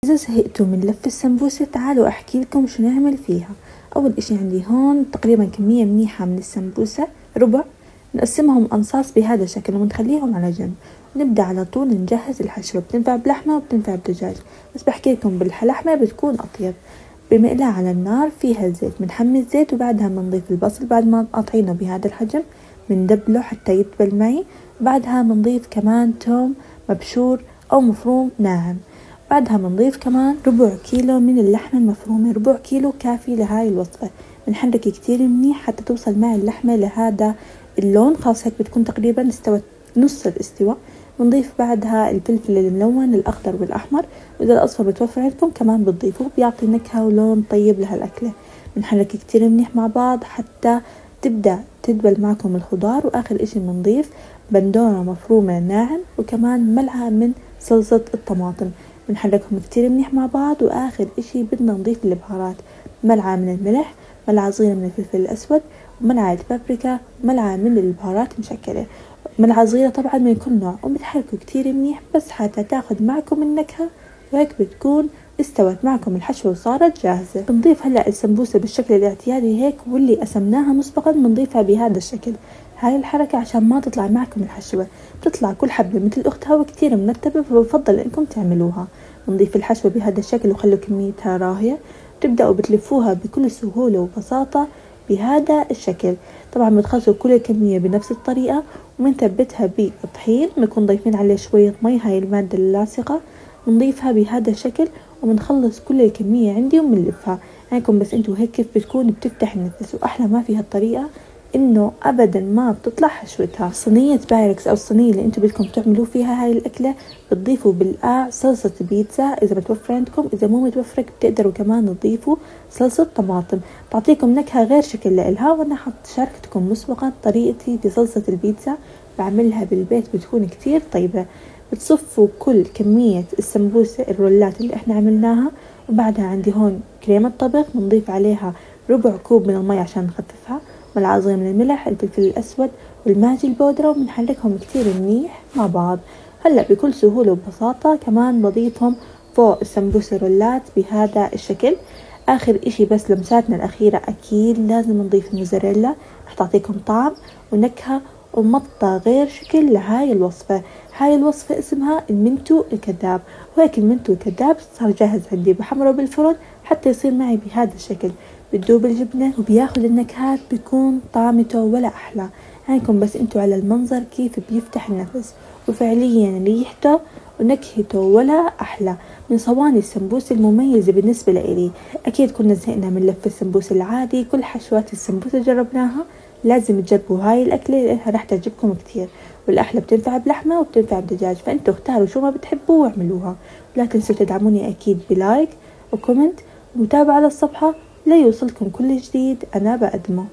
إذا زهقتوا من لف السمبوسة تعالوا أحكي لكم شو نعمل فيها. أول إشي عندي هون تقريبا كمية منيحة من السمبوسة، ربع، نقسمهم أنصاص بهذا الشكل ونخليهم على جنب. نبدأ على طول نجهز الحشوة، بتنفع بلحمة وبتنفع بدجاج، بس بحكي لكم باللحمة بتكون أطيب. بمقلاة على النار فيها زيت، بنحمي الزيت وبعدها بنضيف البصل بعد ما قاطعينه بهذا الحجم، بندبله حتى يدبل معي. بعدها بنضيف كمان توم مبشور أو مفروم ناعم. بعدها بنضيف كمان ربع كيلو من اللحمة المفرومة، ربع كيلو كافي لهاي الوصفة. بنحرك كتير منيح حتى توصل معي اللحمة لهذا اللون، خلاص هيك بتكون تقريبا استوت نص الاستواء. بنضيف بعدها الفلفل الملون الأخضر والأحمر، وإذا الأصفر بتوفر عندكم كمان بتضيفوه، بيعطي نكهة ولون طيب لهالأكلة. بنحرك كتير منيح مع بعض حتى تبدأ تدبل معكم الخضار. وآخر إشي بنضيف بندورة مفرومة ناعم وكمان ملعقة من صلصة الطماطم. بنحركهم كتير منيح مع بعض. وآخر إشي بدنا نضيف البهارات، ملعقة من الملح، ملعقة صغيرة من الفلفل الأسود، وملعقة بابريكا، ملعقة من البهارات المشكلة، ملعقة صغيرة طبعا من كل نوع. وبتحركوا كتير منيح بس حتى تاخد معكم النكهة، وهيك بتكون استوت معكم الحشوة وصارت جاهزة. بنضيف هلأ السمبوسة بالشكل الاعتيادي هيك، واللي قسمناها مسبقا بنضيفها بهذا الشكل. هاي الحركة عشان ما تطلع معكم الحشوة، بتطلع كل حبة مثل أختها وكتير مرتبة، فبفضل إنكم تعملوها. بنضيف الحشوة بهذا الشكل وخلوا كميتها راهية. بتبدأوا بتلفوها بكل سهولة وبساطة بهذا الشكل. طبعا بتخلصوا كل الكمية بنفس الطريقة، وبنثبتها بالطحين، بنكون ضايفين عليه شوية مي، هاي المادة اللاصقة بنضيفها بهذا الشكل، وبنخلص كل الكمية عندي وبنلفها. هيكم بس انتوا هيك كيف بتكون بتفتح النفس. واحلى ما في هالطريقة انه ابدا ما بتطلع حشوتها. صينية بايركس او الصينية اللي انتوا بدكم تعملوا فيها هاي الاكلة بتضيفوا بالقاع صلصة بيتزا اذا متوفر عندكم، اذا مو متوفرة بتقدروا كمان تضيفوا صلصة طماطم، تعطيكم نكهة غير شكل لإلها. وانا شاركتكم مسبقا طريقتي في صلصة البيتزا، بعملها بالبيت بتكون كتير طيبة. بتصفوا كل كمية السمبوسة الرولات اللي احنا عملناها، وبعدها عندي هون كريمة طبخ بنضيف عليها ربع كوب من المي عشان نخففها، ملعقة صغيرة من الملح، الفلفل الأسود والماجي البودرة، وبنحركهم كتير منيح مع بعض. هلأ بكل سهولة وبساطة كمان بضيفهم فوق السمبوسة رولات بهذا الشكل. آخر إشي بس لمساتنا الأخيرة أكيد لازم نضيف الموزاريلا، رح تعطيكم طعم ونكهة ومطة غير شكل لهاي الوصفة. هاي الوصفة اسمها المنتو الكذاب، وهيك المنتو الكذاب صار جاهز عندي، بحمره بالفرن حتى يصير معي بهذا الشكل. بتذوب الجبنة وبياخد النكهات، بيكون طعمته ولا أحلى. هايكم بس انتو على المنظر كيف بيفتح النفس، وفعليا ريحته ونكهته ولا أحلى من صواني السمبوسة المميزة بالنسبة لإلي. أكيد كنا زهقنا من لف السمبوسة العادي، كل حشوات السمبوسة جربناها، لازم تجربوا هاي الأكلة لأنها رح تعجبكم كتير. والأحلى بتنفع بلحمة وبتنفع بدجاج، فأنتوا اختاروا شو ما بتحبوا واعملوها. ولا تنسوا تدعموني أكيد بلايك وكومنت ومتابعة للصفحة ليوصلكم كل جديد أنا بقدمه.